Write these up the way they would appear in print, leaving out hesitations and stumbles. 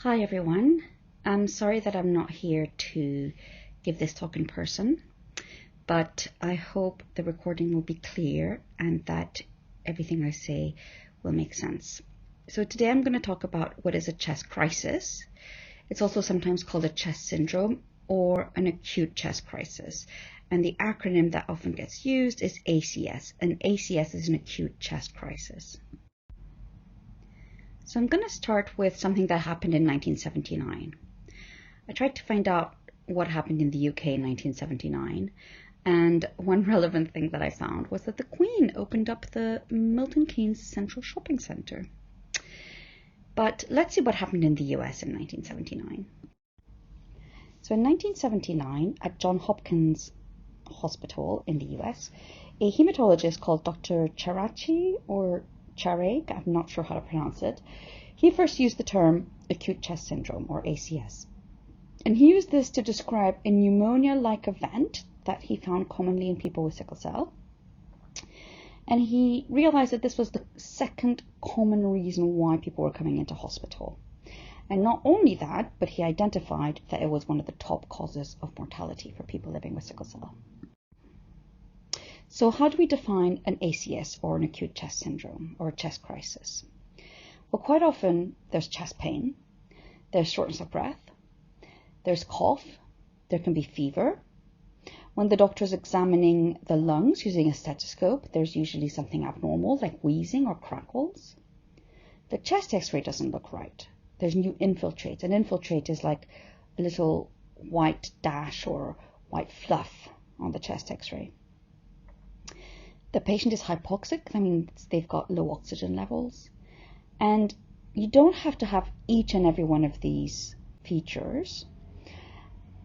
Hi everyone. I'm sorry that I'm not here to give this talk in person, but I hope the recording will be clear and that everything I say will make sense. So today I'm going to talk about what is a chest crisis. It's also sometimes called a chest syndrome or an acute chest crisis. And the acronym that often gets used is ACS, and ACS is an acute chest crisis. So I'm going to start with something that happened in 1979. I tried to find out what happened in the UK in 1979, and one relevant thing that I found was that the Queen opened up the Milton Keynes Central Shopping Centre. But let's see what happened in the US in 1979. So in 1979, at Johns Hopkins Hospital in the US, a hematologist called Dr. Charachi or Charek, I'm not sure how to pronounce it, he first used the term acute chest syndrome or ACS. And he used this to describe a pneumonia-like event that he found commonly in people with sickle cell. And he realized that this was the second common reason why people were coming into hospital. And not only that, but he identified that it was one of the top causes of mortality for people living with sickle cell. So how do we define an ACS or an acute chest syndrome or a chest crisis? Well, quite often there's chest pain, there's shortness of breath, there's cough, there can be fever. When the doctor is examining the lungs using a stethoscope, there's usually something abnormal like wheezing or crackles. The chest x-ray doesn't look right. There's new infiltrates. An infiltrate is like a little white dash or white fluff on the chest x-ray. The patient is hypoxic, that means they've got low oxygen levels. And you don't have to have each and every one of these features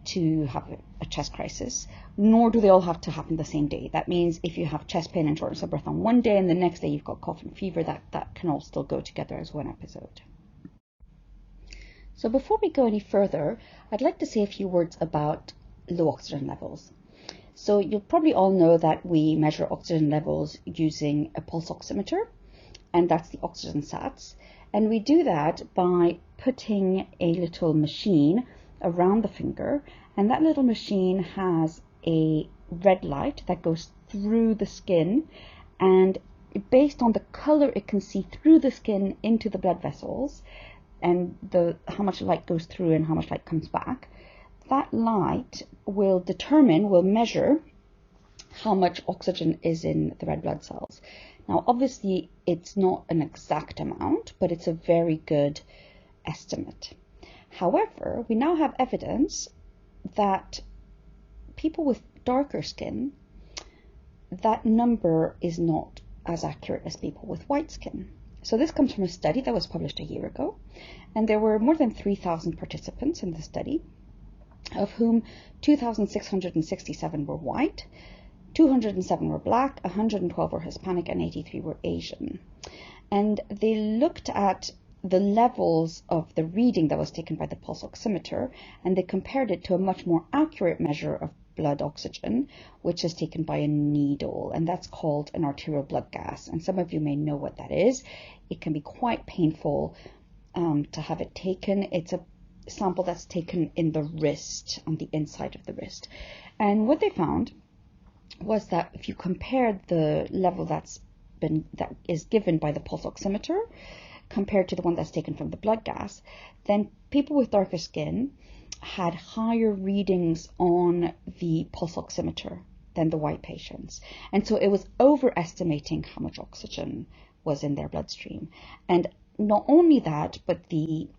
to have a chest crisis, nor do they all have to happen the same day. That means if you have chest pain and shortness of breath on one day and the next day you've got cough and fever, that can all still go together as one episode. So before we go any further, I'd like to say a few words about low oxygen levels. So you'll probably all know that we measure oxygen levels using a pulse oximeter, and that's the oxygen sats. And we do that by putting a little machine around the finger, and that little machine has a red light that goes through the skin, and based on the color it can see through the skin into the blood vessels, and how much light goes through and how much light comes back, that light will measure how much oxygen is in the red blood cells. Now, obviously, it's not an exact amount, but it's a very good estimate. However, we now have evidence that people with darker skin, that number is not as accurate as people with white skin. So this comes from a study that was published a year ago, and there were more than 3,000 participants in the study, of whom 2,667 were white, 207 were black, 112 were Hispanic, and 83 were Asian. And they looked at the levels of the reading that was taken by the pulse oximeter, and they compared it to a much more accurate measure of blood oxygen, which is taken by a needle, and that's called an arterial blood gas. And some of you may know what that is. It can be quite painful to have it taken. It's a sample that's taken in the wrist, on the inside of the wrist. And what they found was that if you compared the level that is given by the pulse oximeter compared to the one that's taken from the blood gas, then people with darker skin had higher readings on the pulse oximeter than the white patients. And so it was overestimating how much oxygen was in their bloodstream. And not only that, but the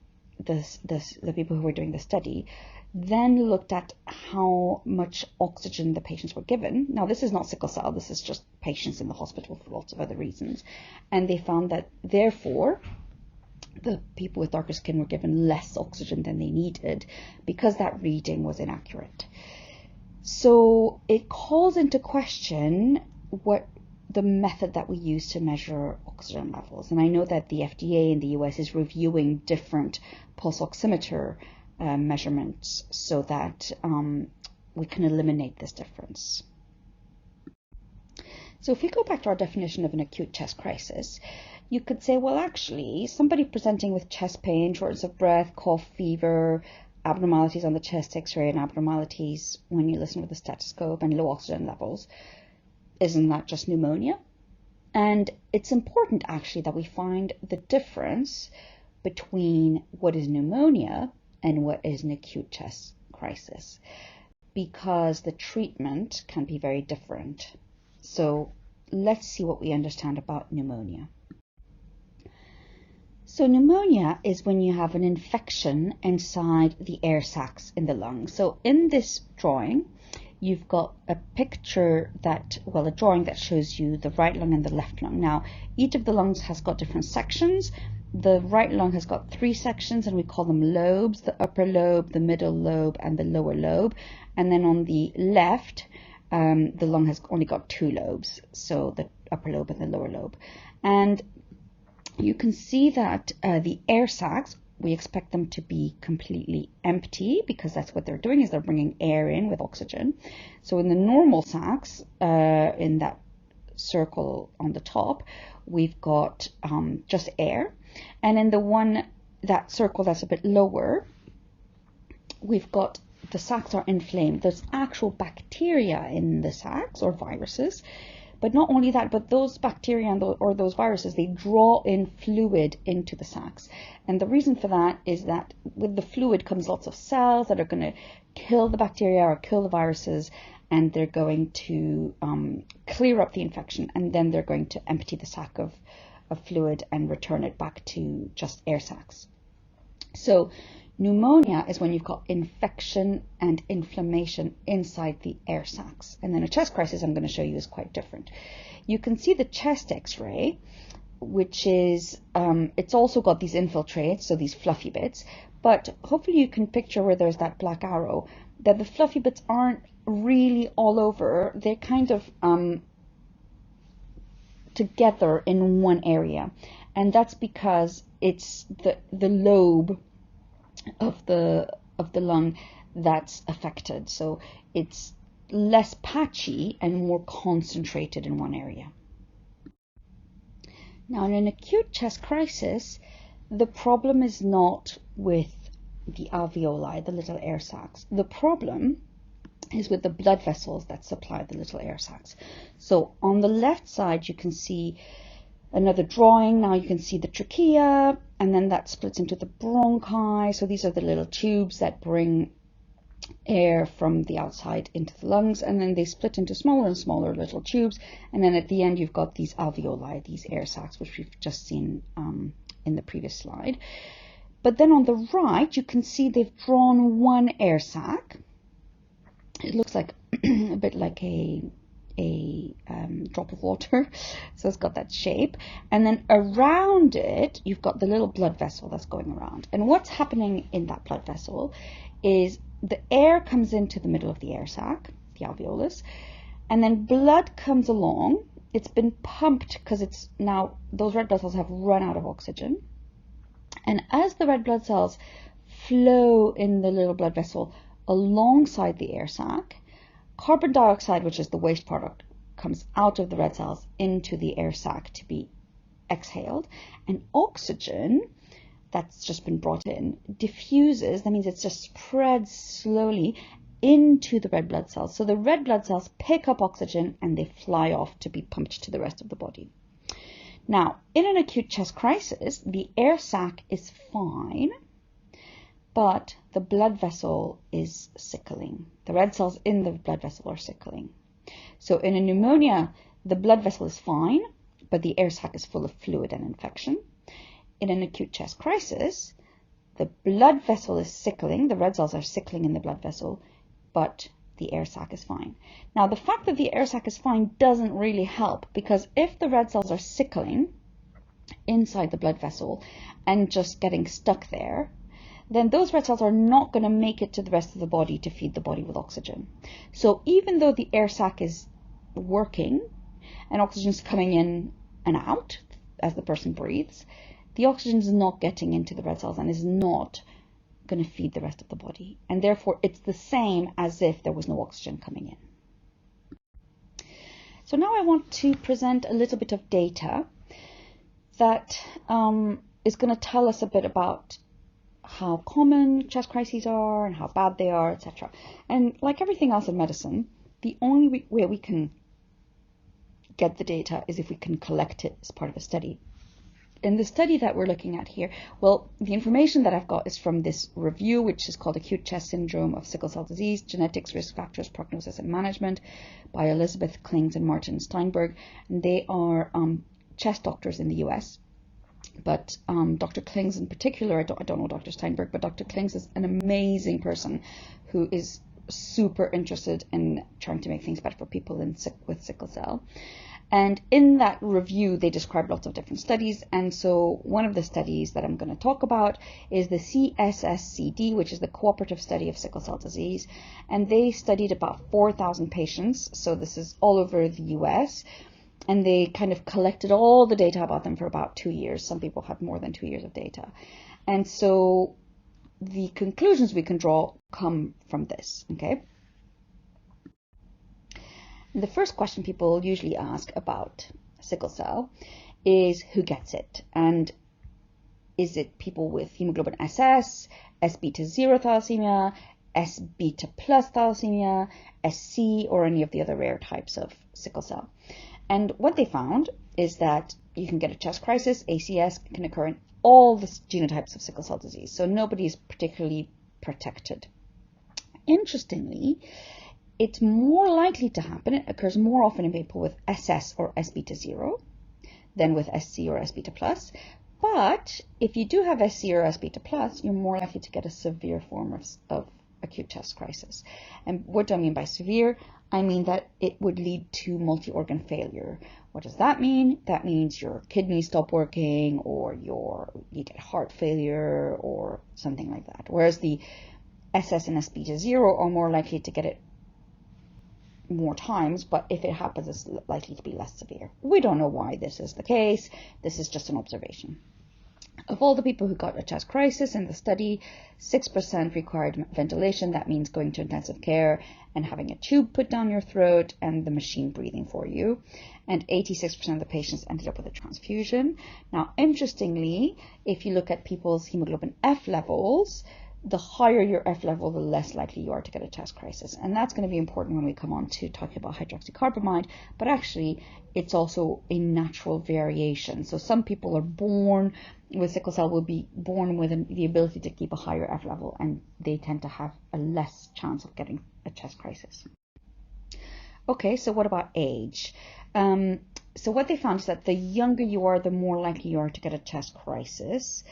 people who were doing the study then looked at how much oxygen the patients were given. Now, this is not sickle cell, this is just patients in the hospital for lots of other reasons. And they found that, therefore, the people with darker skin were given less oxygen than they needed because that reading was inaccurate. So it calls into question what the method that we use to measure oxygen levels. And I know that the FDA in the US is reviewing different pulse oximeter measurements so that we can eliminate this difference. So if we go back to our definition of an acute chest crisis, you could say, well, actually, somebody presenting with chest pain, shortness of breath, cough, fever, abnormalities on the chest x-ray and abnormalities when you listen with the stethoscope and low oxygen levels, isn't that just pneumonia? And it's important actually that we find the difference between what is pneumonia and what is an acute chest crisis, because the treatment can be very different. So let's see what we understand about pneumonia. So pneumonia is when you have an infection inside the air sacs in the lungs. So in this drawing, you've got a picture that, well, a drawing that shows you the right lung and the left lung. Now, each of the lungs has got different sections. The right lung has got 3 sections, and we call them lobes: the upper lobe, the middle lobe, and the lower lobe. And then on the left, the lung has only got 2 lobes, so the upper lobe and the lower lobe. And you can see that the air sacs, we expect them to be completely empty, because that's what they're doing, is they're bringing air in with oxygen. So in the normal sacs, in that circle on the top, we've got just air. And in the one, that circle that's a bit lower, we've got the sacs are inflamed. There's actual bacteria in the sacs, or viruses. But not only that, but those bacteria or those viruses, they draw in fluid into the sacs. And the reason for that is that with the fluid comes lots of cells that are going to kill the bacteria or kill the viruses, and they're going to clear up the infection, and then they're going to empty the sac of fluid and return it back to just air sacs. So pneumonia is when you've got infection and inflammation inside the air sacs. And then a chest crisis, I'm going to show you, is quite different. You can see the chest x-ray, which is, it's also got these infiltrates, so these fluffy bits, but hopefully you can picture where there's that black arrow, that the fluffy bits aren't really all over. They're kind of together in one area. And that's because it's the lobe of the lung that's affected, so it's less patchy and more concentrated in one area. Now, in an acute chest crisis, the problem is not with the alveoli, the little air sacs. The problem is with the blood vessels that supply the little air sacs. So on the left side, you can see another drawing. Now you can see the trachea, and then that splits into the bronchi. So these are the little tubes that bring air from the outside into the lungs, and then they split into smaller and smaller little tubes. And then at the end, you've got these alveoli, these air sacs, which we've just seen in the previous slide. But then on the right, you can see they've drawn one air sac. It looks like a bit like a drop of water, so it's got that shape, and then around it you've got the little blood vessel that's going around. And what's happening in that blood vessel is the air comes into the middle of the air sac, the alveolus, and then blood comes along. It's been pumped because it's now, those red blood cells have run out of oxygen, and as the red blood cells flow in the little blood vessel alongside the air sac, carbon dioxide, which is the waste product, comes out of the red cells into the air sac to be exhaled, and oxygen that's just been brought in diffuses. That means it just spreads slowly into the red blood cells. So the red blood cells pick up oxygen and they fly off to be pumped to the rest of the body. Now, in an acute chest crisis, the air sac is fine, but the blood vessel is sickling. The red cells in the blood vessel are sickling. So in a pneumonia, the blood vessel is fine, but the air sac is full of fluid and infection. In an acute chest crisis, the blood vessel is sickling, the red cells are sickling in the blood vessel, but the air sac is fine. Now, the fact that the air sac is fine doesn't really help, because if the red cells are sickling inside the blood vessel and just getting stuck there, then those red cells are not going to make it to the rest of the body to feed the body with oxygen. So even though the air sac is working and oxygen is coming in and out as the person breathes, the oxygen is not getting into the red cells and is not going to feed the rest of the body. And therefore, it's the same as if there was no oxygen coming in. So now I want to present a little bit of data that is going to tell us a bit about how common chest crises are and how bad they are, etc. And like everything else in medicine, the only way we can get the data is if we can collect it as part of a study. In the study that we're looking at here, well, the information that I've got is from this review, which is called Acute Chest Syndrome of Sickle Cell Disease, Genetics, Risk Factors, Prognosis and Management by Elizabeth Klings and Martin Steinberg. And they are chest doctors in the US. But Dr. Klings in particular, I don't know Dr. Steinberg, but Dr. Klings is an amazing person who is super interested in trying to make things better for people with sickle cell. And in that review, they describe lots of different studies. And so one of the studies that I'm going to talk about is the CSSCD, which is the Cooperative Study of Sickle Cell Disease. And they studied about 4,000 patients. So this is all over the US. And they kind of collected all the data about them for about 2 years. Some people have more than 2 years of data. And so the conclusions we can draw come from this, okay? The first question people usually ask about sickle cell is who gets it? And is it people with hemoglobin SS, S beta 0 thalassemia, S beta plus thalassemia, SC, or any of the other rare types of sickle cell? And what they found is that you can get a chest crisis, ACS, can occur in all the genotypes of sickle cell disease. So nobody is particularly protected. Interestingly, it's more likely to happen, it occurs more often in people with SS or S beta 0 than with SC or S beta plus. But if you do have SC or S beta plus, you're more likely to get a severe form of acute chest crisis. And what do I mean by severe? I mean that it would lead to multi-organ failure. What does that mean? That means your kidneys stop working, or you get heart failure or something like that. Whereas the SS and S beta 0 are more likely to get it more times, but if it happens, it's likely to be less severe. We don't know why this is the case. This is just an observation. Of all the people who got a chest crisis in the study, 6% required ventilation. That means going to intensive care and having a tube put down your throat and the machine breathing for you. And 86% of the patients ended up with a transfusion. Now, interestingly, if you look at people's hemoglobin F levels, the higher your F level, the less likely you are to get a chest crisis. And that's going to be important when we come on to talking about hydroxycarbamide, but actually it's also a natural variation. So some people are born with sickle cell, will be born with the ability to keep a higher F level, and they tend to have a less chance of getting a chest crisis. Okay, so what about age? So what they found is that the younger you are, the more likely you are to get a chest crisis.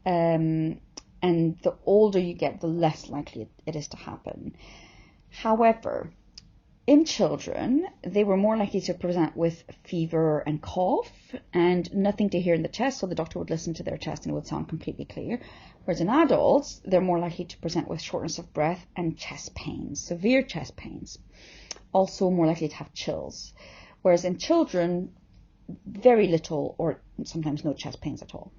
And the older you get, the less likely it is to happen. However, in children, they were more likely to present with fever and cough and nothing to hear in the chest, so the doctor would listen to their chest and it would sound completely clear. Whereas in adults, they're more likely to present with shortness of breath and chest pains, severe chest pains. Also more likely to have chills. Whereas in children, very little or sometimes no chest pains at all.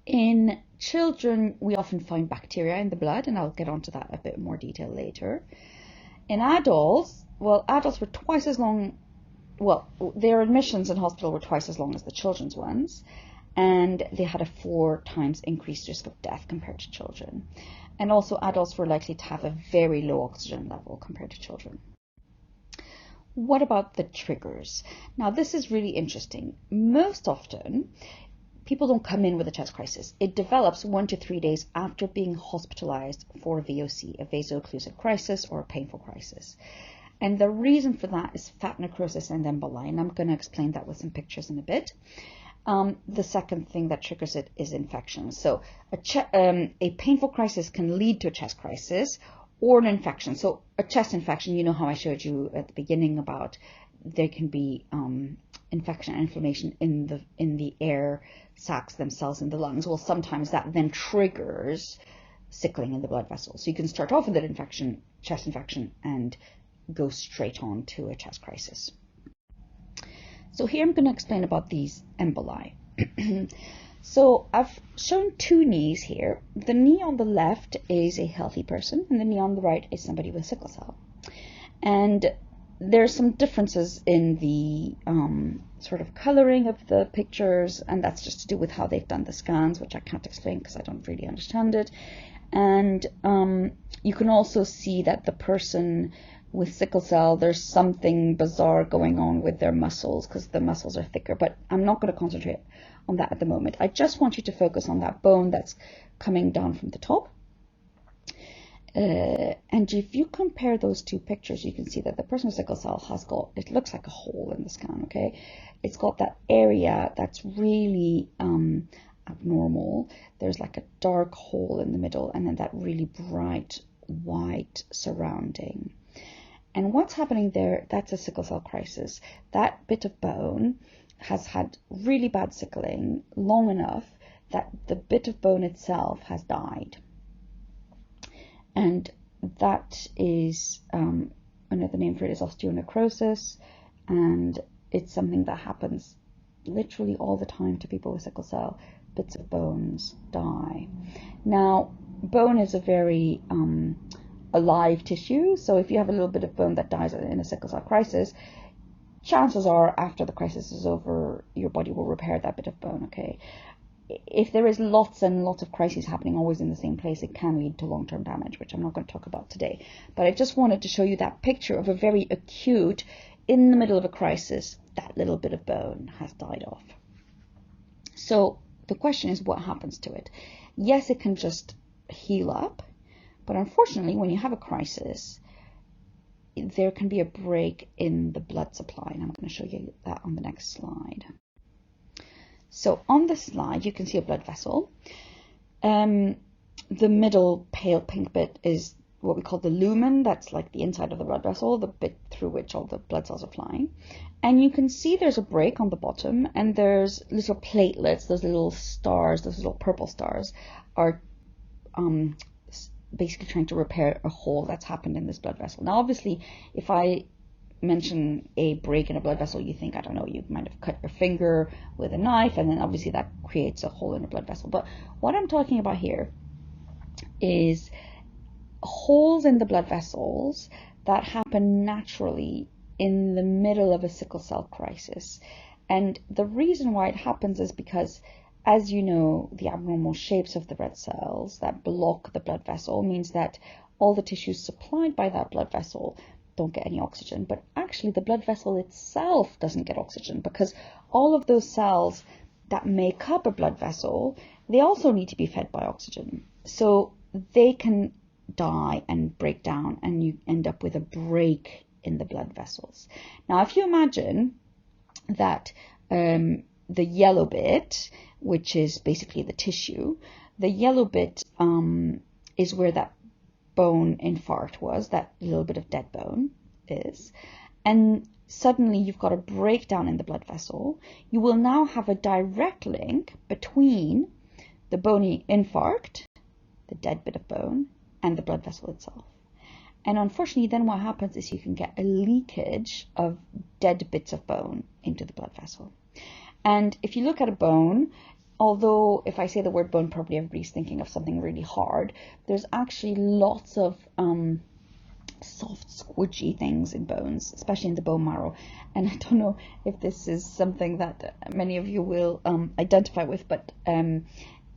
In children, we often find bacteria in the blood, and I'll get onto that a bit more detail later. In adults, well, adults were twice as long, well, their admissions in hospital were twice as long as the children's ones, and they had a 4 times increased risk of death compared to children. And also adults were likely to have a very low oxygen level compared to children. What about the triggers? Now, this is really interesting. Most often, people don't come in with a chest crisis. It develops 1 to 3 days after being hospitalized for a VOC, a vaso-occlusive crisis or a painful crisis. And the reason for that is fat necrosis and emboli, and I'm going to explain that with some pictures in a bit. The second thing that triggers it is infection. So a painful crisis can lead to a chest crisis or an infection. So a chest infection, you know how I showed you at the beginning about there can be infection and inflammation in the air sacs themselves in the lungs. Well, sometimes that then triggers sickling in the blood vessels. So you can start off with an infection, chest infection, and go straight on to a chest crisis. So here I'm going to explain about these emboli. So I've shown 2 knees here. The knee on the left is a healthy person, and the knee on the right is somebody with sickle cell. And there's some differences in the sort of coloring of the pictures, and that's just to do with how they've done the scans, which I can't explain because I don't really understand it. And you can also see that the person with sickle cell, there's something bizarre going on with their muscles because the muscles are thicker, but I'm not going to concentrate on that at the moment. I just want you to focus on that bone that's coming down from the top. And if you compare those two pictures, you can see that the person with sickle cell has got, it looks like a hole in the scan, okay? It's got that area that's really abnormal. There's like a dark hole in the middle and then that really bright white surrounding. And what's happening there, that's a sickle cell crisis. That bit of bone has had really bad sickling long enough that the bit of bone itself has died. And that is, another name for it is osteonecrosis, and it's something that happens literally all the time to people with sickle cell. Bits of bones die. Now, bone is a very alive tissue, so if you have a little bit of bone that dies in a sickle cell crisis, chances are after the crisis is over, your body will repair that bit of bone, okay? If there is lots and lots of crises happening always in the same place, it can lead to long-term damage, which I'm not going to talk about today. But I just wanted to show you that picture of a very acute, in the middle of a crisis, that little bit of bone has died off. So the question is, what happens to it? Yes, it can just heal up, but unfortunately, when you have a crisis, there can be a break in the blood supply, and I'm going to show you that on the next slide. So on this slide, you can see a blood vessel. The middle pale pink bit is what we call the lumen. That's like the inside of the blood vessel, the bit through which all the blood cells are flying. And you can see there's a break on the bottom, and there's little platelets, those little stars, those little purple stars are basically trying to repair a hole that's happened in this blood vessel. Now, obviously, if I mention a break in a blood vessel, you think, I don't know, you might have cut your finger with a knife, and then obviously that creates a hole in a blood vessel. But what I'm talking about here is holes in the blood vessels that happen naturally in the middle of a sickle cell crisis. And the reason why it happens is because, as you know, the abnormal shapes of the red cells that block the blood vessel means that all the tissues supplied by that blood vessel don't get any oxygen, but actually the blood vessel itself doesn't get oxygen because all of those cells that make up a blood vessel, they also need to be fed by oxygen. So they can die and break down, and you end up with a break in the blood vessels. Now, if you imagine that the yellow bit, which is basically the tissue, the yellow bit is where that bone infarct was, that little bit of dead bone is, and suddenly you've got a breakdown in the blood vessel. You will now have a direct link between the bony infarct, the dead bit of bone, and the blood vessel itself. And unfortunately, then what happens is you can get a leakage of dead bits of bone into the blood vessel. And if you look at a bone, although if I say the word bone, probably everybody's thinking of something really hard, there's actually lots of soft, squidgy things in bones, especially in the bone marrow. And I don't know if this is something that many of you will identify with, but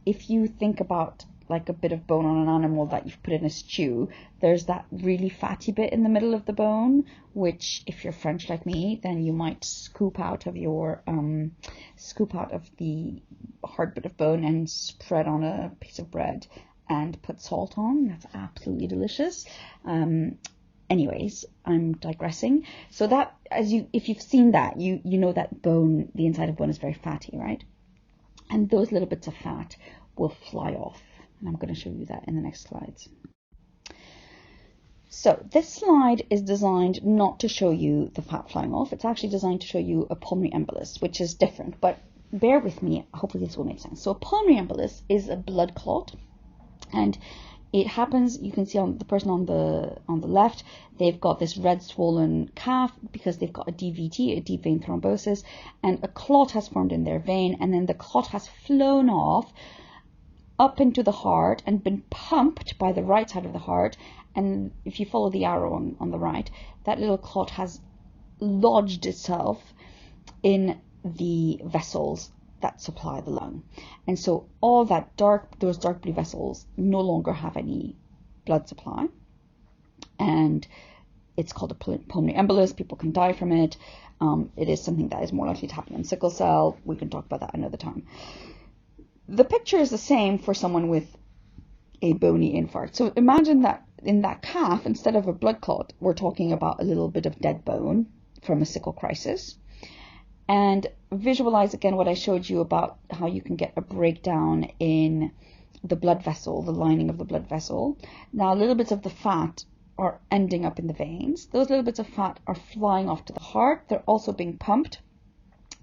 if you think about like a bit of bone on an animal that you've put in a stew, there's that really fatty bit in the middle of the bone, which if you're French like me, then you might scoop out of the hard bit of bone and spread on a piece of bread and put salt on. That's absolutely delicious. Anyways, I'm digressing. So that, if you've seen that, you know that bone, the inside of bone is very fatty, right? And those little bits of fat will fly off. And I'm going to show you that in the next slides. So this slide is designed not to show you the fat flying off. It's actually designed to show you a pulmonary embolus, which is different, but bear with me. Hopefully this will make sense. So a pulmonary embolus is a blood clot, and it happens, you can see on the person on the left, they've got this red swollen calf because they've got a DVT, a deep vein thrombosis, and a clot has formed in their vein, and then the clot has flown off up into the heart and been pumped by the right side of the heart. And if you follow the arrow on the right, that little clot has lodged itself in the vessels that supply the lung. And so all that those dark blue vessels no longer have any blood supply. And it's called a pulmonary embolus. People can die from it. It is something that is more likely to happen in sickle cell. We can talk about that another time. The picture is the same for someone with a bony infarct. So imagine that in that calf, instead of a blood clot, we're talking about a little bit of dead bone from a sickle crisis. And visualize again what I showed you about how you can get a breakdown in the blood vessel, the lining of the blood vessel. Now, little bits of the fat are ending up in the veins. Those little bits of fat are flying off to the heart. They're also being pumped,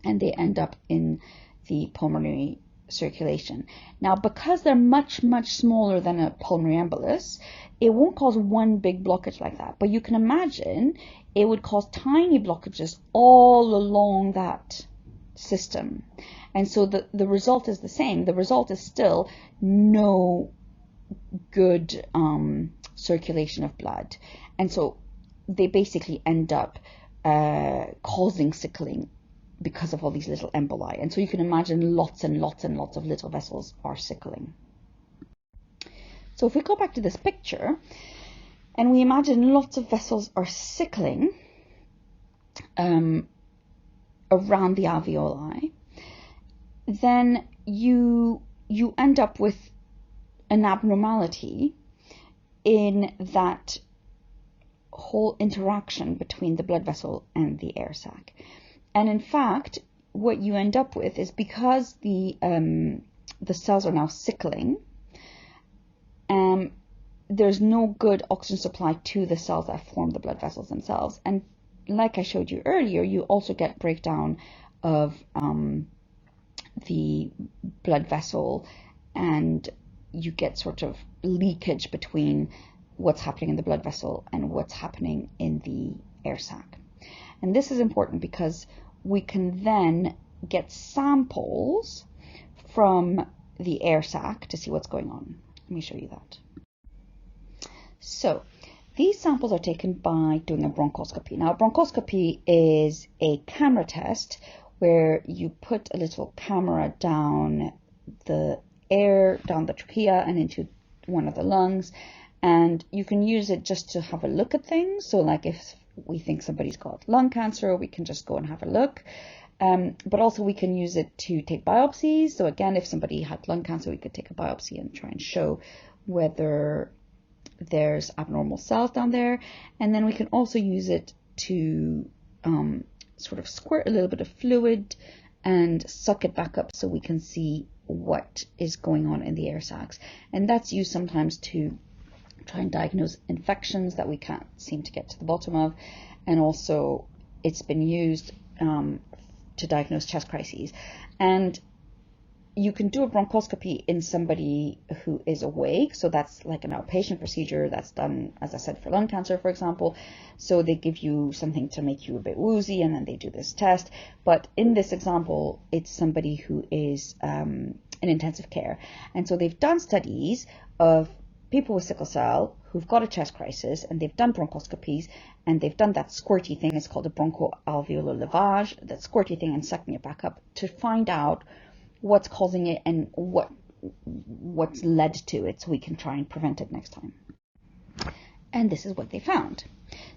and they end up in the pulmonary circulation. Now, because they're much, much smaller than a pulmonary embolus, it won't cause one big blockage like that. But you can imagine it would cause tiny blockages all along that system. And so the result is the same. The result is still no good circulation of blood. And so they basically end up causing sickling because of all these little emboli. And so you can imagine lots and lots and lots of little vessels are sickling. So if we go back to this picture and we imagine lots of vessels are sickling around the alveoli, then you end up with an abnormality in that whole interaction between the blood vessel and the air sac. And in fact, what you end up with is, because the cells are now sickling, there's no good oxygen supply to the cells that form the blood vessels themselves. And like I showed you earlier, you also get breakdown of the blood vessel, and you get sort of leakage between what's happening in the blood vessel and what's happening in the air sac. And this is important because we can then get samples from the air sac to see what's going on. Let me show you that. So these samples are taken by doing a bronchoscopy. Now, a bronchoscopy is a camera test where you put a little camera down the air, down the trachea and into one of the lungs, and you can use it just to have a look at things. So like if we think somebody's got lung cancer, we can just go and have a look. But also we can use it to take biopsies. So again, if somebody had lung cancer, we could take a biopsy and try and show whether there's abnormal cells down there. And then we can also use it to sort of squirt a little bit of fluid and suck it back up so we can see what is going on in the air sacs. And that's used sometimes to try and diagnose infections that we can't seem to get to the bottom of. And also it's been used to diagnose chest crises. And you can do a bronchoscopy in somebody who is awake. So that's like an outpatient procedure that's done, as I said, for lung cancer, for example. So they give you something to make you a bit woozy, and then they do this test. But in this example, it's somebody who is in intensive care. And so they've done studies of people with sickle cell who've got a chest crisis, and they've done bronchoscopies, and they've done that squirty thing. It's called a bronchoalveolar lavage, that squirty thing, and sucking it back up to find out what's causing it and what's led to it, so we can try and prevent it next time. And this is what they found.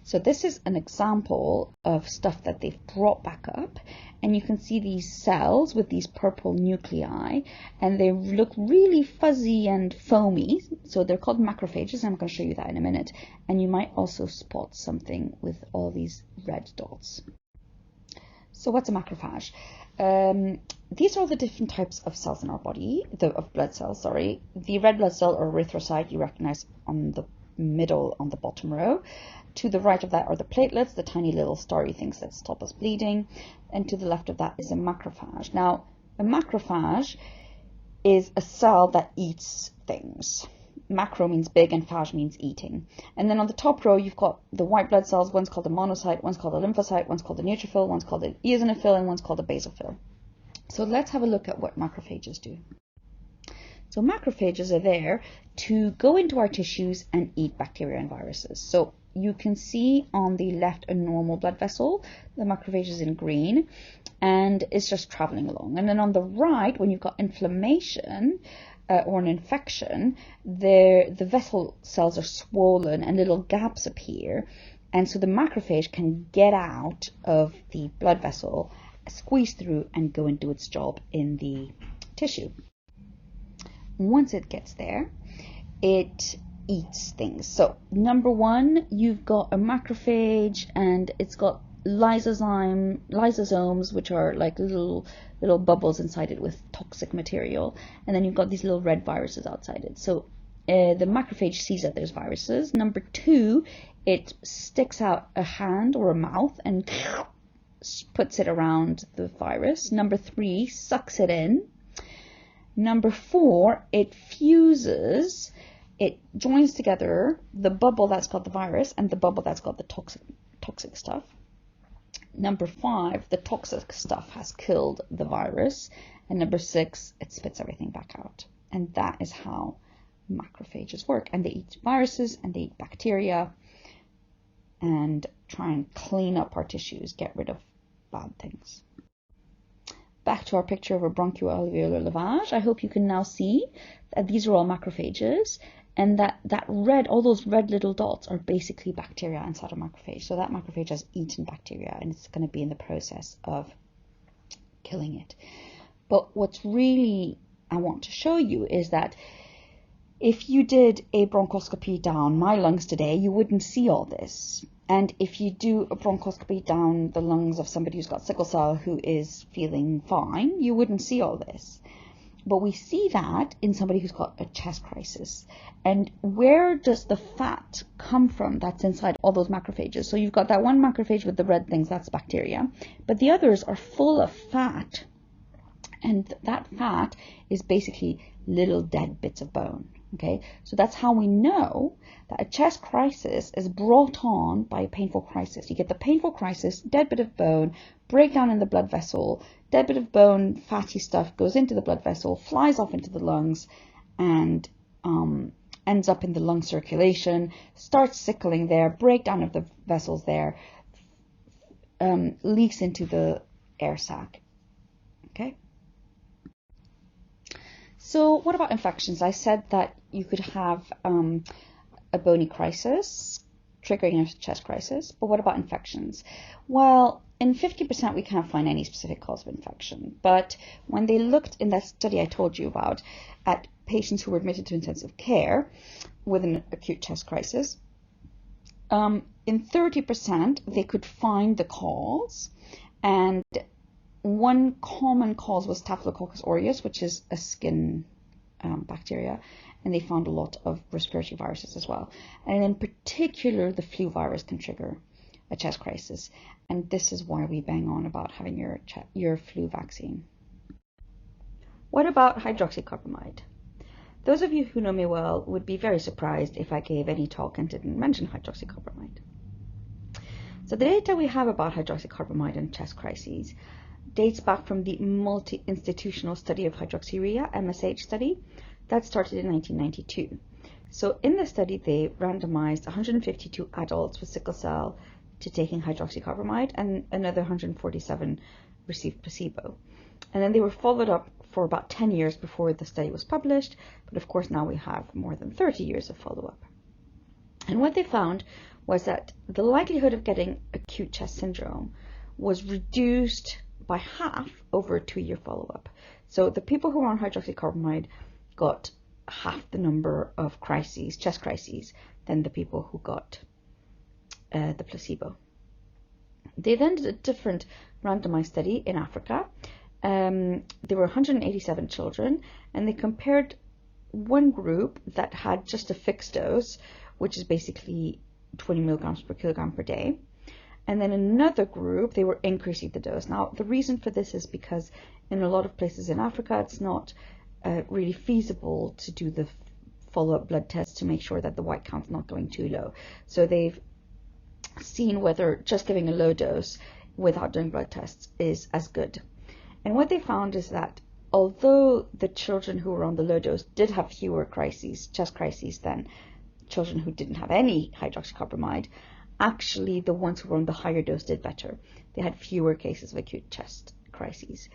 So this is an example of stuff that they've brought back up, and you can see these cells with these purple nuclei, and they look really fuzzy and foamy. So they're called macrophages, and I'm going to show you that in a minute. And you might also spot something with all these red dots. So what's a macrophage? These are all the different types of cells in our body, of blood cells, sorry. The red blood cell, or erythrocyte, you recognize on the middle, on the bottom row. To the right of that are the platelets, the tiny little starry things that stop us bleeding. And to the left of that is a macrophage. Now, a macrophage is a cell that eats things. Macro means big and phage means eating. And then on the top row, you've got the white blood cells. One's called a monocyte, one's called a lymphocyte, one's called a neutrophil, one's called an eosinophil, and one's called a basophil. So let's have a look at what macrophages do. So macrophages are there to go into our tissues and eat bacteria and viruses. So you can see on the left a normal blood vessel, the macrophage is in green, and it's just traveling along. And then on the right, when you've got inflammation or an infection, the vessel cells are swollen and little gaps appear, and so the macrophage can get out of the blood vessel, squeeze through, and go and do its job in the tissue. Once it gets there, it eats things. So number one, you've got a macrophage, and it's got lysosomes, which are like little bubbles inside it with toxic material, and then you've got these little red viruses outside it. So the macrophage sees that there's viruses. Number two, it sticks out a hand or a mouth and puts it around the virus. Number three, sucks it in. Number four, it fuses. It joins together the bubble that's got the virus and the bubble that's got the toxic stuff. Number five, the toxic stuff has killed the virus. And number six, it spits everything back out. And that is how macrophages work. And they eat viruses and they eat bacteria and try and clean up our tissues, get rid of bad things. Back to our picture of a bronchoalveolar lavage. I hope you can now see that these are all macrophages, and that red, all those red little dots are basically bacteria inside a macrophage. So that macrophage has eaten bacteria and it's going to be in the process of killing it. But what's really I want to show you is that if you did a bronchoscopy down my lungs today, you wouldn't see all this. And if you do a bronchoscopy down the lungs of somebody who's got sickle cell who is feeling fine, you wouldn't see all this. But we see that in somebody who's got a chest crisis. And where does the fat come from that's inside all those macrophages? So you've got that one macrophage with the red things, that's bacteria. But the others are full of fat. And that fat is basically little dead bits of bone. Okay, so that's how we know that a chest crisis is brought on by a painful crisis. You get the painful crisis, dead bit of bone, breakdown in the blood vessel, dead bit of bone, fatty stuff goes into the blood vessel, flies off into the lungs, and ends up in the lung circulation, starts sickling there, breakdown of the vessels there, leaks into the air sac. Okay. So what about infections? I said that you could have a bony crisis triggering a chest crisis, but what about infections? Well, in 50% we can't find any specific cause of infection, but when they looked in that study I told you about at patients who were admitted to intensive care with an acute chest crisis, in 30% they could find the cause, and one common cause was Staphylococcus aureus, which is a skin bacteria, and they found a lot of respiratory viruses as well. And in particular, the flu virus can trigger a chest crisis, and this is why we bang on about having your flu vaccine. What about hydroxycarbamide? Those of you who know me well would be very surprised if I gave any talk and didn't mention hydroxycarbamide. So the data we have about hydroxycarbamide and chest crises dates back from the multi-institutional study of hydroxyurea, MSH study, that started in 1992. So in the study, they randomized 152 adults with sickle cell to taking hydroxycarbamide, and another 147 received placebo. And then they were followed up for about 10 years before the study was published, but of course now we have more than 30 years of follow-up. And what they found was that the likelihood of getting acute chest syndrome was reduced by half over a 2-year follow-up. So the people who were on hydroxycarbamide got half the number of crises, chest crises, than the people who got the placebo. They then did a different randomized study in Africa. There were 187 children, and they compared one group that had just a fixed dose, which is basically 20 milligrams per kilogram per day. And then another group, they were increasing the dose. Now, the reason for this is because in a lot of places in Africa, it's not really feasible to do the follow-up blood tests to make sure that the white count's not going too low. So they've seen whether just giving a low dose without doing blood tests is as good. And what they found is that although the children who were on the low dose did have fewer crises, chest crises, than children who didn't have any hydroxycarbamide, actually the ones who were on the higher dose did better. They had fewer cases of acute chest crises.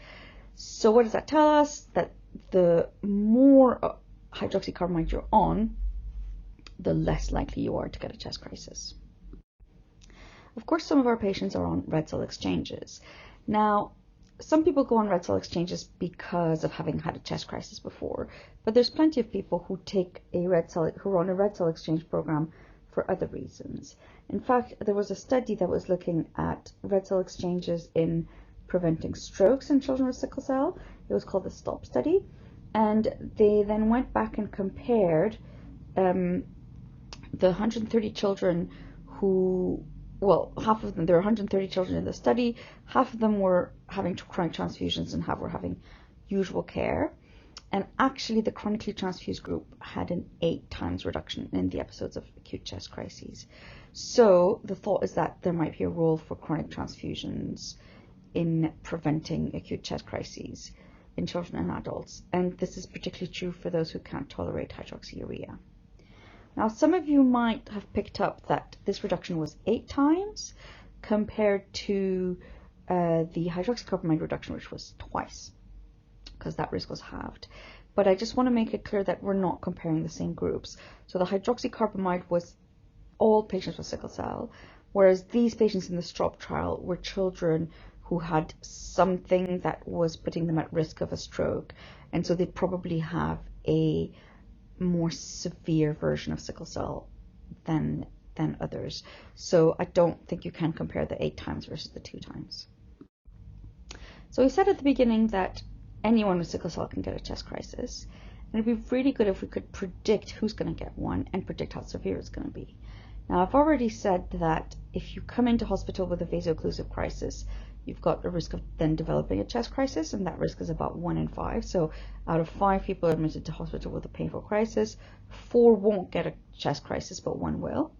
So what does that tell us? That the more hydroxycarbamide you're on, the less likely you are to get a chest crisis. Of course, some of our patients are on red cell exchanges. Now, some people go on red cell exchanges because of having had a chest crisis before, but there's plenty of people who who are on a red cell exchange program for other reasons. In fact, there was a study that was looking at red cell exchanges in preventing strokes in children with sickle cell. It was called the STOP study, and they then went back and compared the 130 children who, well, half of them, there were 130 children in the study, half of them were having chronic transfusions and half were having usual care. And actually the chronically transfused group had an 8 times reduction in the episodes of acute chest crises. So the thought is that there might be a role for chronic transfusions in preventing acute chest crises in children and adults. And this is particularly true for those who can't tolerate hydroxyurea. Now, some of you might have picked up that this reduction was 8 times compared to the hydroxycarbamide reduction, which was twice, because that risk was halved. But I just want to make it clear that we're not comparing the same groups. So the hydroxycarbamide was all patients with sickle cell, whereas these patients in the STOP trial were children who had something that was putting them at risk of a stroke, and so they probably have a more severe version of sickle cell than others. So I don't think you can compare the 8 times versus the 2 times. So we said at the beginning that anyone with sickle cell can get a chest crisis, and it'd be really good if we could predict who's going to get one and predict how severe it's going to be. Now, I've already said that if you come into hospital with a vaso-occlusive crisis, you've got a risk of then developing a chest crisis, and that risk is about 1 in 5. So out of 5 people admitted to hospital with a painful crisis, 4 won't get a chest crisis, but 1 will.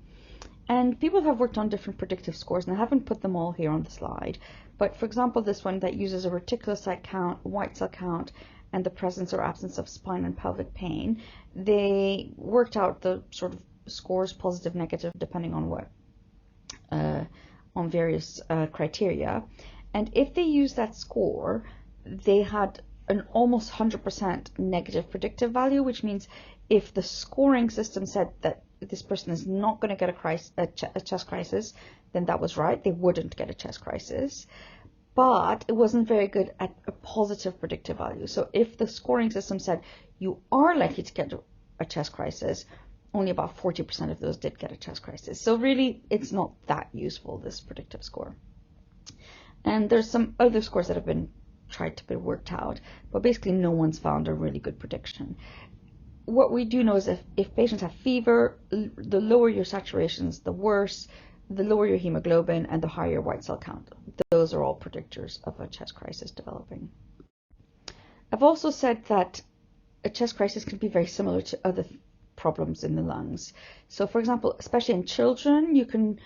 And people have worked on different predictive scores, and I haven't put them all here on the slide. But for example, this one that uses a reticulocyte count, white cell count, and the presence or absence of spine and pelvic pain, they worked out the sort of scores, positive, negative, depending on what, on various criteria. And if they use that score, they had an almost 100% negative predictive value, which means if the scoring system said that this person is not going to get a chest crisis, then that was right. They wouldn't get a chest crisis. But it wasn't very good at a positive predictive value. So if the scoring system said you are likely to get a chest crisis, only about 40% of those did get a chest crisis. So really, it's not that useful, this predictive score. And there's some other scores that have been tried to be worked out, but basically no one's found a really good prediction. What we do know is if patients have fever, the lower your saturations, the worse, the lower your hemoglobin, and the higher your white cell count. Those are all predictors of a chest crisis developing. I've also said that a chest crisis can be very similar to other problems in the lungs. So for example, especially in children, you can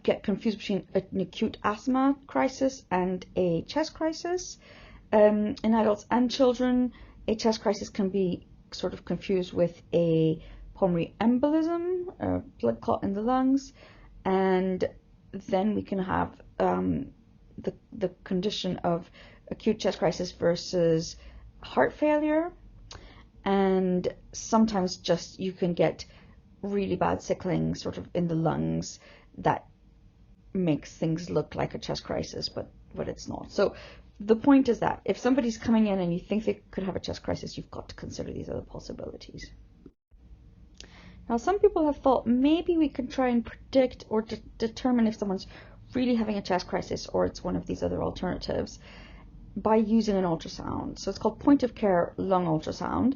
get confused between an acute asthma crisis and a chest crisis. In adults and children, a chest crisis can be sort of confused with a pulmonary embolism, a blood clot in the lungs, and then we can have the condition of acute chest crisis versus heart failure, and sometimes just you can get really bad sickling sort of in the lungs that makes things look like a chest crisis, but it's not. So the point is that if somebody's coming in and you think they could have a chest crisis, you've got to consider these other possibilities. Now, some people have thought maybe we could try and predict or determine if someone's really having a chest crisis or it's one of these other alternatives by using an ultrasound. So it's called point-of-care lung ultrasound.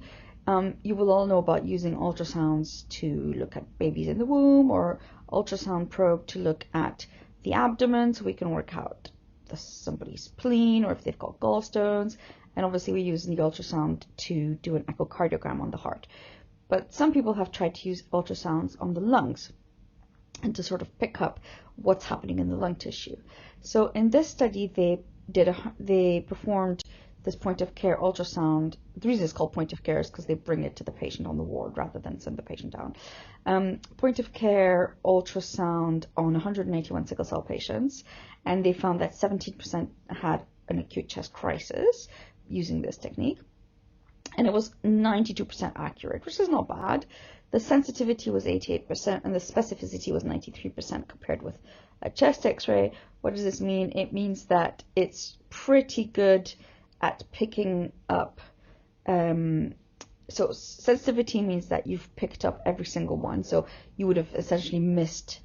You will all know about using ultrasounds to look at babies in the womb, or ultrasound probe to look at the abdomen so we can work out if somebody's spleen or if they've got gallstones. And obviously we use the ultrasound to do an echocardiogram on the heart. But some people have tried to use ultrasounds on the lungs and to sort of pick up what's happening in the lung tissue. So in this study, they performed this point of care ultrasound. The reason it's called point of care is because they bring it to the patient on the ward rather than send the patient down. Point of care ultrasound on 181 sickle cell patients, and they found that 17% had an acute chest crisis using this technique, and it was 92% accurate, which is not bad. The sensitivity was 88% and the specificity was 93% compared with a chest x-ray. What does this mean? It means that it's pretty good at picking up. So sensitivity means that you've picked up every single one. So you would have essentially missed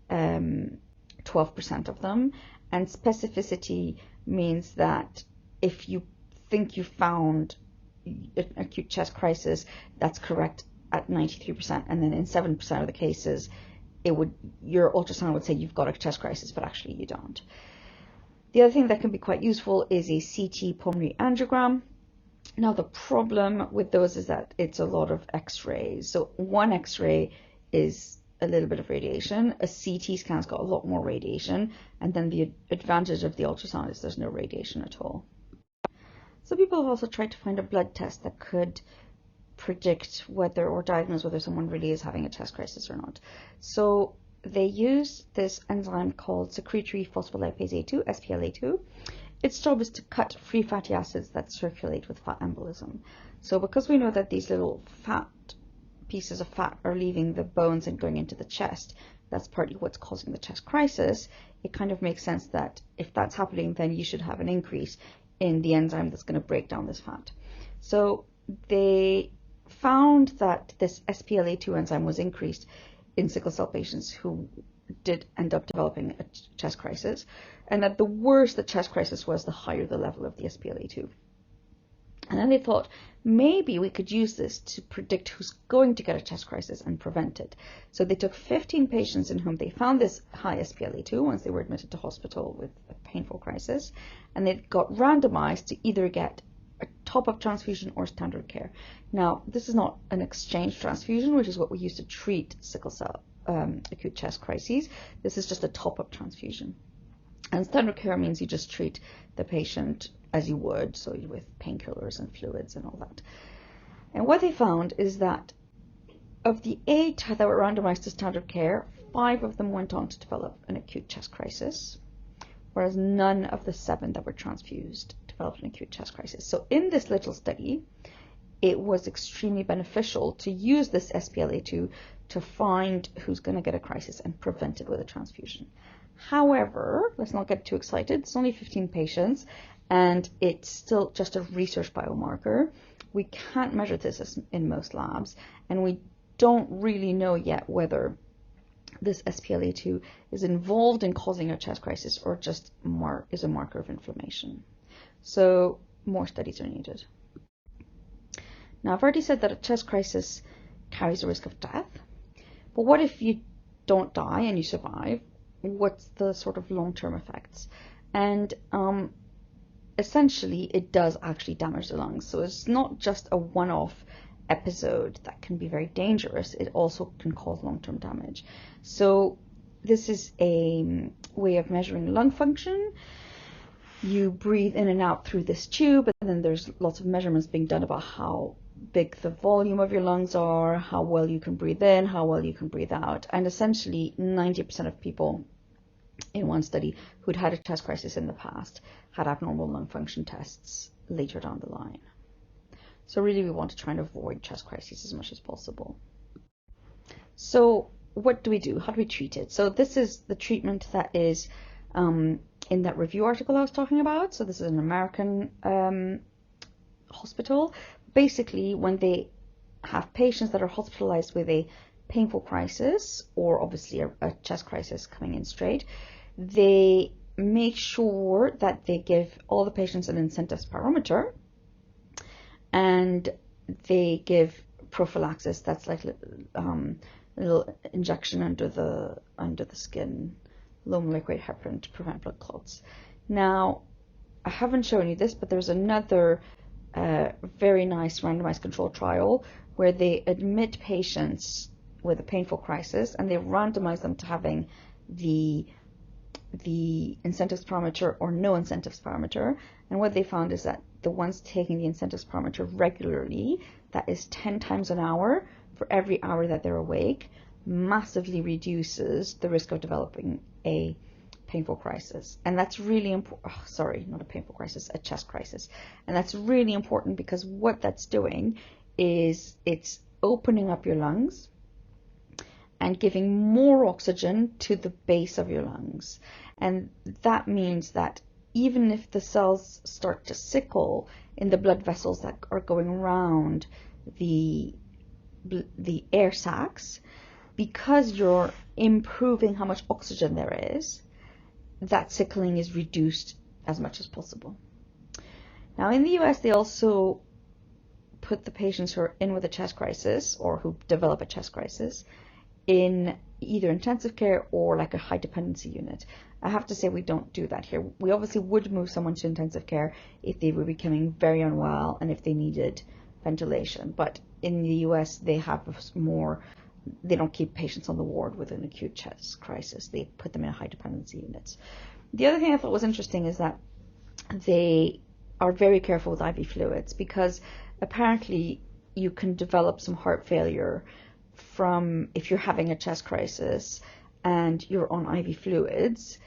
12% of them. And specificity means that if you think you found an acute chest crisis, that's correct at 93%, and then in 7% of the cases, your ultrasound would say you've got a chest crisis, but actually you don't. The other thing that can be quite useful is a CT pulmonary angiogram. Now the problem with those is that it's a lot of x-rays. So one x-ray is a little bit of radiation. A CT scan's got a lot more radiation, and then the advantage of the ultrasound is there's no radiation at all. So people have also tried to find a blood test that could predict whether or diagnose whether someone really is having a chest crisis or not. So they use this enzyme called secretory phospholipase A2, SPLA2. Its job is to cut free fatty acids that circulate with fat embolism. So because we know that these little pieces of fat are leaving the bones and going into the chest, that's partly what's causing the chest crisis, it kind of makes sense that if that's happening, then you should have an increase in the enzyme that's going to break down this fat. So they found that this SPLA2 enzyme was increased in sickle cell patients who did end up developing a chest crisis, and that the worse the chest crisis was, the higher the level of the SPLA2. And then they thought, maybe we could use this to predict who's going to get a chest crisis and prevent it. So they took 15 patients in whom they found this high SPLA2 once they were admitted to hospital with a painful crisis, and they got randomized to either get a top-up transfusion or standard care. Now, this is not an exchange transfusion, which is what we use to treat sickle cell acute chest crises. This is just a top-up transfusion. And standard care means you just treat the patient as you would, so with painkillers and fluids and all that. And what they found is that of the 8 that were randomized to standard care, 5 of them went on to develop an acute chest crisis, whereas none of the 7 that were transfused developed an acute chest crisis. So in this little study, it was extremely beneficial to use this SPLA2 to find who's going to get a crisis and prevent it with a transfusion. However, let's not get too excited. It's only 15 patients, and it's still just a research biomarker. We can't measure this in most labs, and we don't really know yet whether this SPLA2 is involved in causing a chest crisis or just is a marker of inflammation. So more studies are needed. Now, I've already said that a chest crisis carries a risk of death, but what if you don't die and you survive? What's the sort of long-term effects? And essentially, it does actually damage the lungs. So it's not just a one-off episode that can be very dangerous. It also can cause long-term damage. So this is a way of measuring lung function. You breathe in and out through this tube, and then there's lots of measurements being done about how big the volume of your lungs are, how well you can breathe in, how well you can breathe out. And essentially 90% of people in one study who'd had a chest crisis in the past had abnormal lung function tests later down the line. So really we want to try and avoid chest crises as much as possible. So what do we do? How do we treat it? So this is the treatment that is in that review article I was talking about. So this is an American hospital. Basically, when they have patients that are hospitalized with a painful crisis, or obviously a chest crisis coming in straight, they make sure that they give all the patients an incentive spirometer, and they give prophylaxis. That's like a little injection under the skin, low liquid heparin to prevent blood clots. Now, I haven't shown you this, but there's another very nice randomized control trial where they admit patients with a painful crisis and they randomize them to having the incentive spirometer or no incentive spirometer. And what they found is that the ones taking the incentive spirometer regularly, that is 10 times an hour for every hour that they're awake, massively reduces the risk of developing a painful crisis. And that's really important. Oh, sorry, not a painful crisis, a chest crisis. And that's really important because what that's doing is it's opening up your lungs and giving more oxygen to the base of your lungs. And that means that even if the cells start to sickle in the blood vessels that are going around the air sacs, because you're improving how much oxygen there is, that sickling is reduced as much as possible. Now in the US, they also put the patients who are in with a chest crisis or who develop a chest crisis in either intensive care or like a high dependency unit. I have to say we don't do that here. We obviously would move someone to intensive care if they were becoming very unwell and if they needed ventilation. But in the US, they don't keep patients on the ward with an acute chest crisis. They put them in high dependency units. The other thing I thought was interesting is that they are very careful with IV fluids, because apparently you can develop some heart failure from if you're having a chest crisis and you're on IV fluids.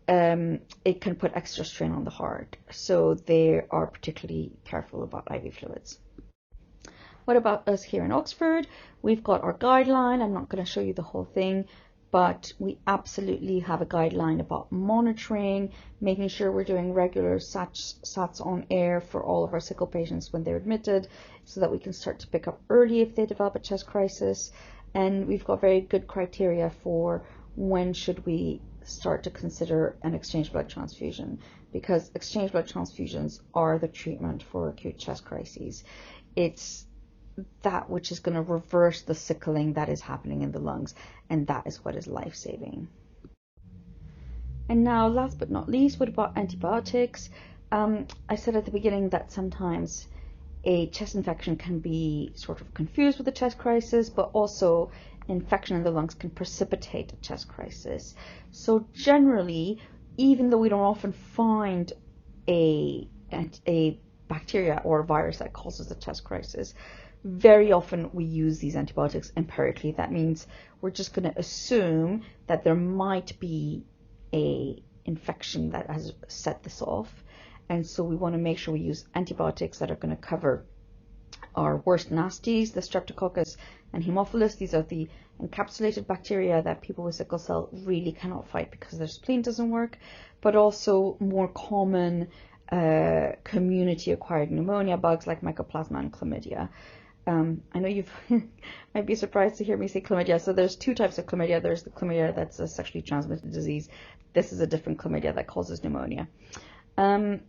It can put extra strain on the heart. So they are particularly careful about IV fluids. What about us here in Oxford? We've got our guideline. I'm not going to show you the whole thing, but we absolutely have a guideline about monitoring, making sure we're doing regular SATs on air for all of our sickle patients when they're admitted, so that we can start to pick up early if they develop a chest crisis. And we've got very good criteria for when should we start to consider an exchange blood transfusion, because exchange blood transfusions are the treatment for acute chest crises. It's that which is going to reverse the sickling that is happening in the lungs, and that is what is life-saving. And now, last but not least, what about antibiotics? I said at the beginning that sometimes a chest infection can be sort of confused with a chest crisis, but also infection in the lungs can precipitate a chest crisis. So generally, even though we don't often find a bacteria or a virus that causes a chest crisis, very often we use these antibiotics empirically. That means we're just going to assume that there might be a infection that has set this off. And so we want to make sure we use antibiotics that are going to cover our worst nasties, the Streptococcus and Haemophilus. These are the encapsulated bacteria that people with sickle cell really cannot fight because their spleen doesn't work, but also more common community-acquired pneumonia bugs like Mycoplasma and Chlamydia. I know you might be surprised to hear me say chlamydia. So there's two types of chlamydia. There's the chlamydia that's a sexually transmitted disease. This is a different chlamydia that causes pneumonia. And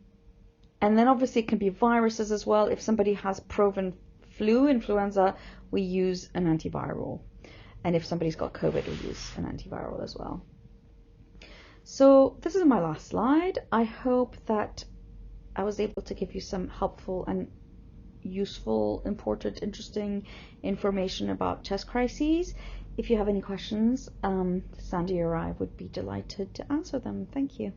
then obviously it can be viruses as well. If somebody has proven influenza, we use an antiviral. And if somebody's got COVID, we use an antiviral as well. So this is my last slide. I hope that I was able to give you some helpful and useful, important, interesting information about chest crises. If you have any questions, Sandy or I would be delighted to answer them. Thank you.